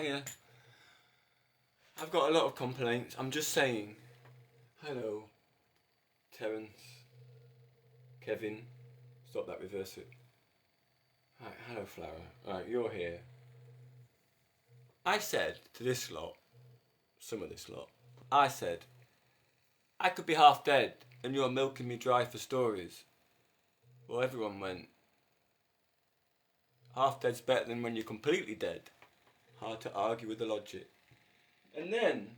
Hiya. I've got a lot of complaints. I'm just saying. Hello, Terence. Kevin. Stop that, reverse it. Right, hello, Flower. Right, you're here. I said to this lot, some of this lot, I said, I could be half dead and you're milking me dry for stories. Well, everyone went, half dead's better than when you're completely dead. Hard to argue with the logic. And then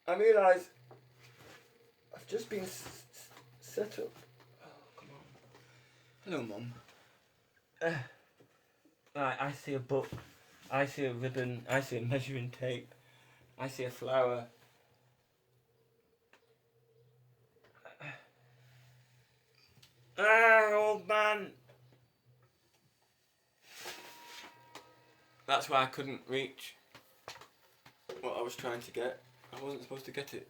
I realised I've just been set up. Oh, come on. Hello, Mum. Right, I see a book. I see a ribbon. I see a measuring tape. I see a flower. Old man. That's why I couldn't reach what I was trying to get. I wasn't supposed to get it.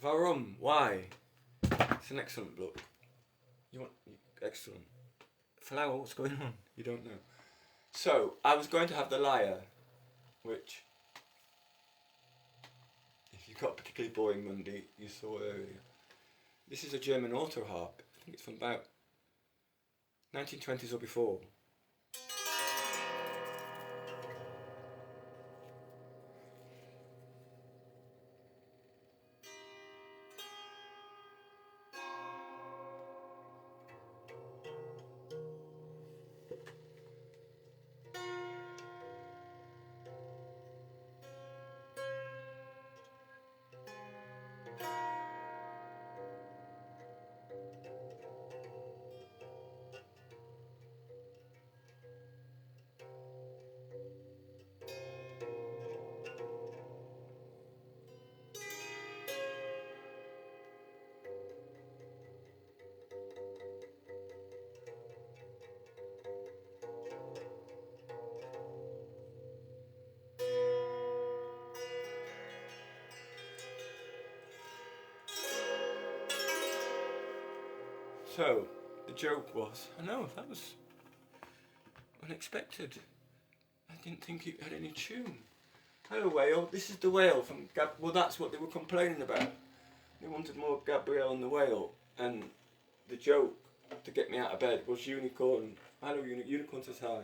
Varum, why? It's an excellent book. Excellent. Flower, what's going on? You don't know. So, I was going to have The Liar, which, if you got a particularly boring Monday, you saw earlier. This is a German auto harp. I think it's from about 1920s or before. So, the joke was, I know, that was unexpected. I didn't think it had any tune. Hello, Whale. This is the Whale from well, that's what they were complaining about. They wanted more Gabrielle and the Whale. And the joke to get me out of bed was Unicorn. Hello, Unicorn says hi.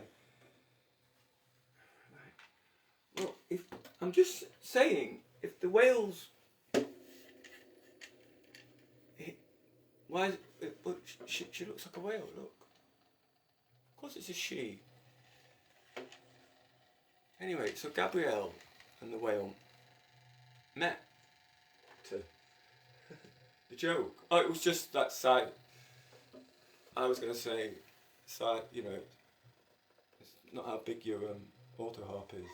Right. Well, I'm just saying, if the Whale's... Why is it, she looks like a whale, look. Of course it's a she. Anyway, so Gabrielle and the Whale met to the joke. Oh, it was just that side. I was going to say, side, you know, it's not how big your auto harp is.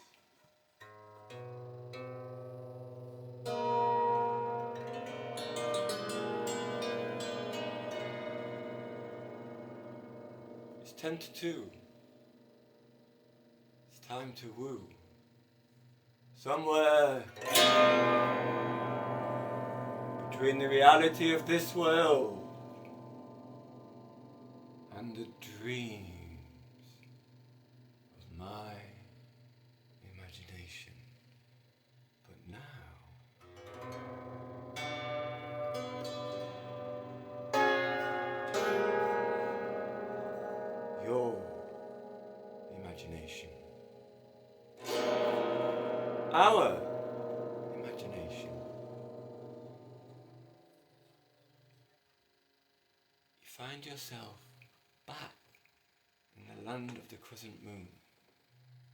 It's 10 to 2. It's time to woo. Somewhere between the reality of this world and the dreams of my imagination. But now your imagination. Our imagination. You find yourself back in the land of the crescent moon,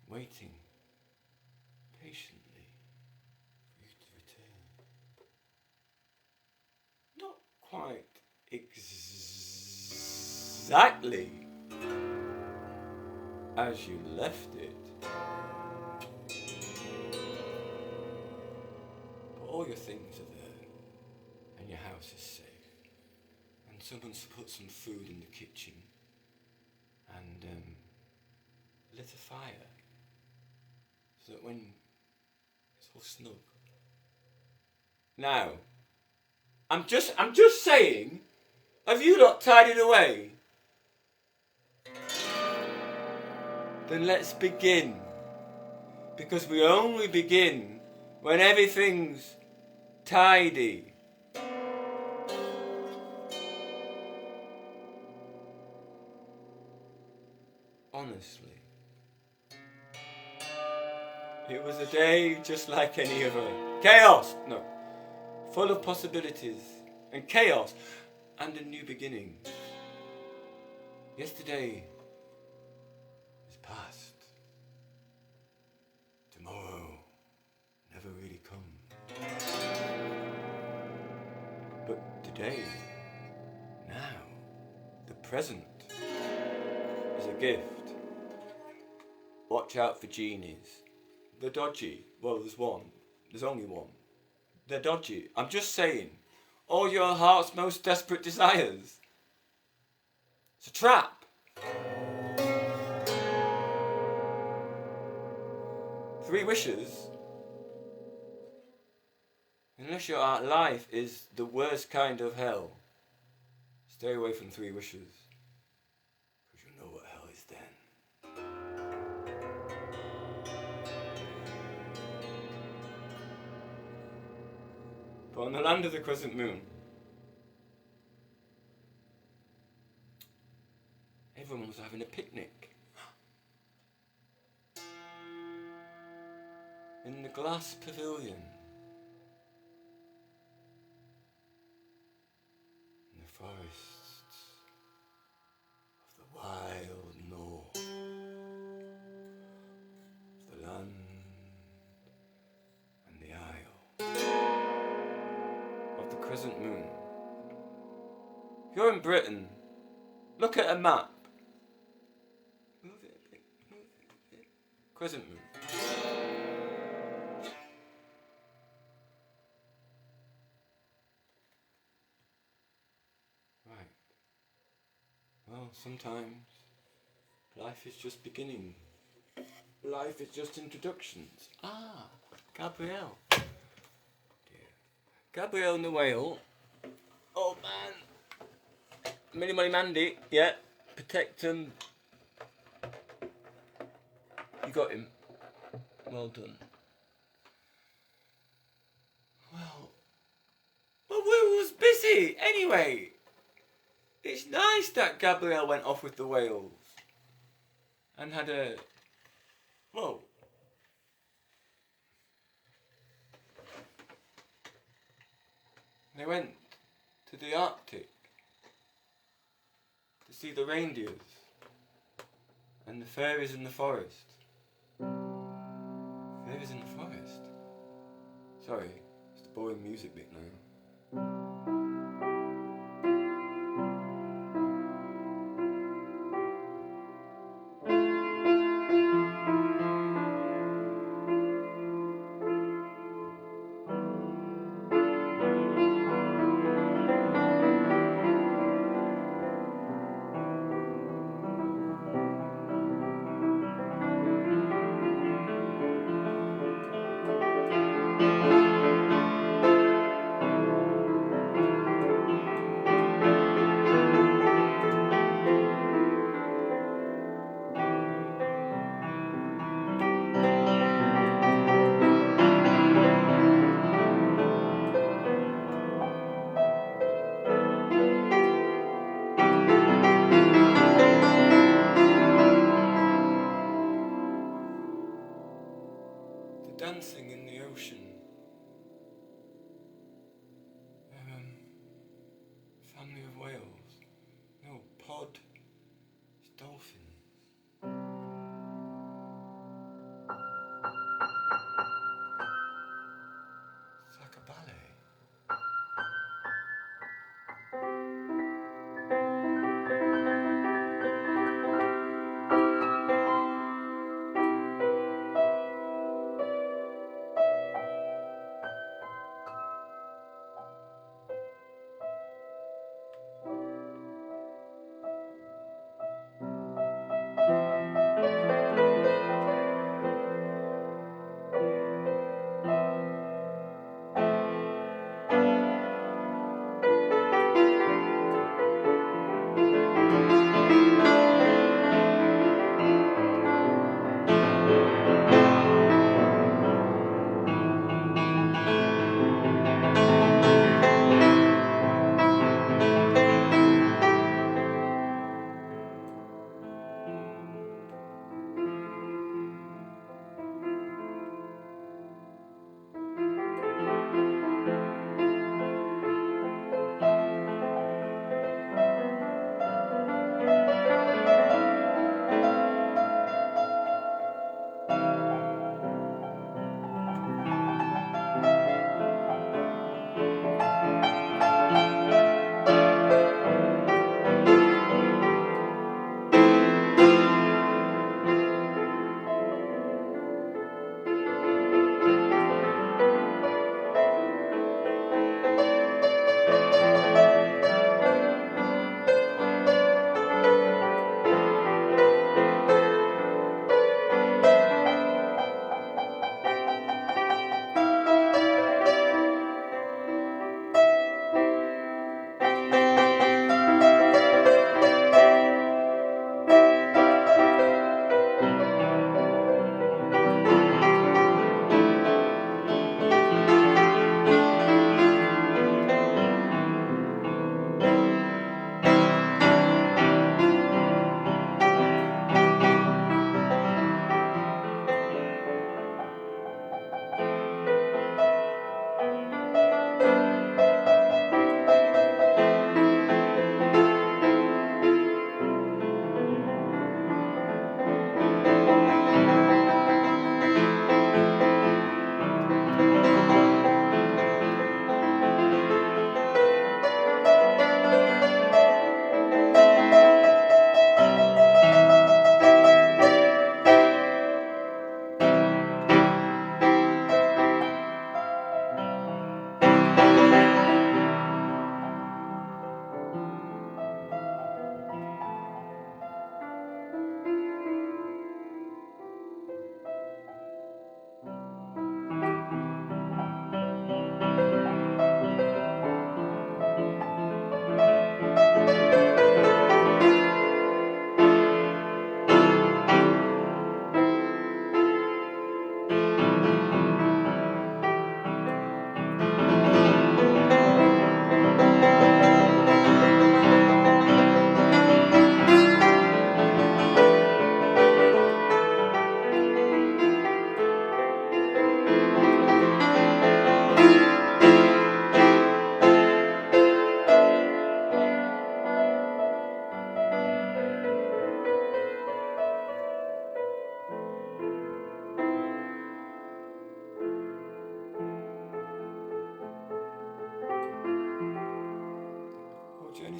waiting patiently for you to return. Not quite exactly as you left it. All your things are there, and your house is safe. And someone's put some food in the kitchen, and lit a fire, so that when it's all snug. Now, I'm just saying, have you lot tidied away? then let's begin. Because we only begin when everything's tidy. Honestly. It was a day just like any other. Chaos! No. Full of possibilities and chaos and a new beginning. Yesterday is past. Tomorrow never really comes. But today, now, the present is a gift. Watch out for genies. They're dodgy. Well, there's one. There's only one. They're dodgy. I'm just saying. All your heart's most desperate desires. It's a trap. 3 wishes. Unless your life is the worst kind of hell, stay away from 3 wishes. Because you'll know what hell is then. But on the land of the crescent moon, everyone was having a picnic. In the glass pavilion. In the forests of the wild north. Of the land and the isle. Of the crescent moon. If you're in Britain, look at a map. Move it a bit, move it a bit. Crescent moon. Right. Well, sometimes life is just beginning. Life is just introductions. Ah, Gabrielle. Dear. Gabrielle and the whale. Oh man. Millie Molly Mandy. Yeah. Protect him. You got him. Well done. Well, we was busy anyway. It's nice that Gabrielle went off with the whales and had a. Whoa. They went to the Arctic to see the reindeers and the fairies in the forest. Fairies in the forest? Sorry, it's the boring music bit now. Dancing in the ocean. Family of whales. No, pod. It's dolphins. It's like a ballet.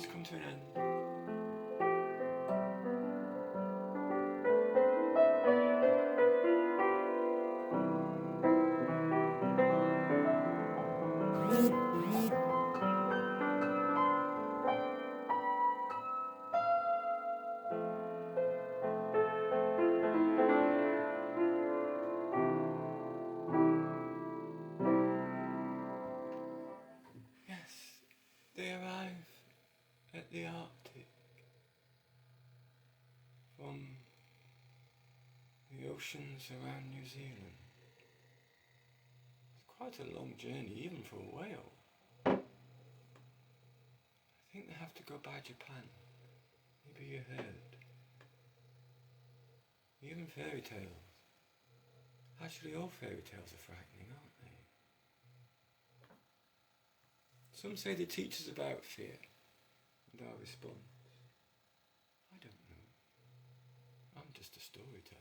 journey's come to an end. Yes, they arrive at the Arctic from the oceans around New Zealand. It's quite a long journey, even for a whale. I think they have to go by Japan. Maybe you heard. Even fairy tales. Actually, all fairy tales are frightening, aren't they? Some say they teach us about fear and our response. I don't know. I'm just a storyteller.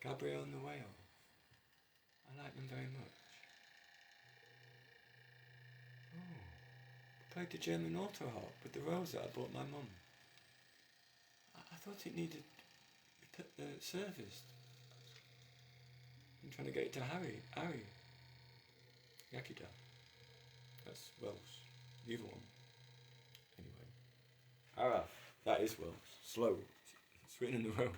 Gabrielle and the Whale. I like them very much. Oh, played the German auto harp with the rose that I bought my mum. I thought it needed serviced. I'm trying to get it to Harry. Yakida. That's Welsh. Either one. Anyway. Araf. That is Welsh. Slow. It's written in the road.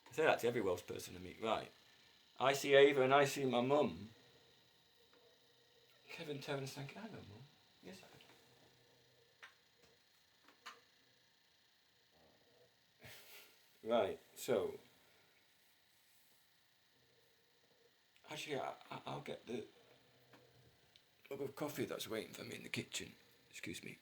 I say that to every Welsh person I meet. Right. I see Ava and I see my mum. Kevin Terrence saying, hello, mum. Yes, I Right, so actually I'll get the mug of coffee that's waiting for me in the kitchen. Excuse me.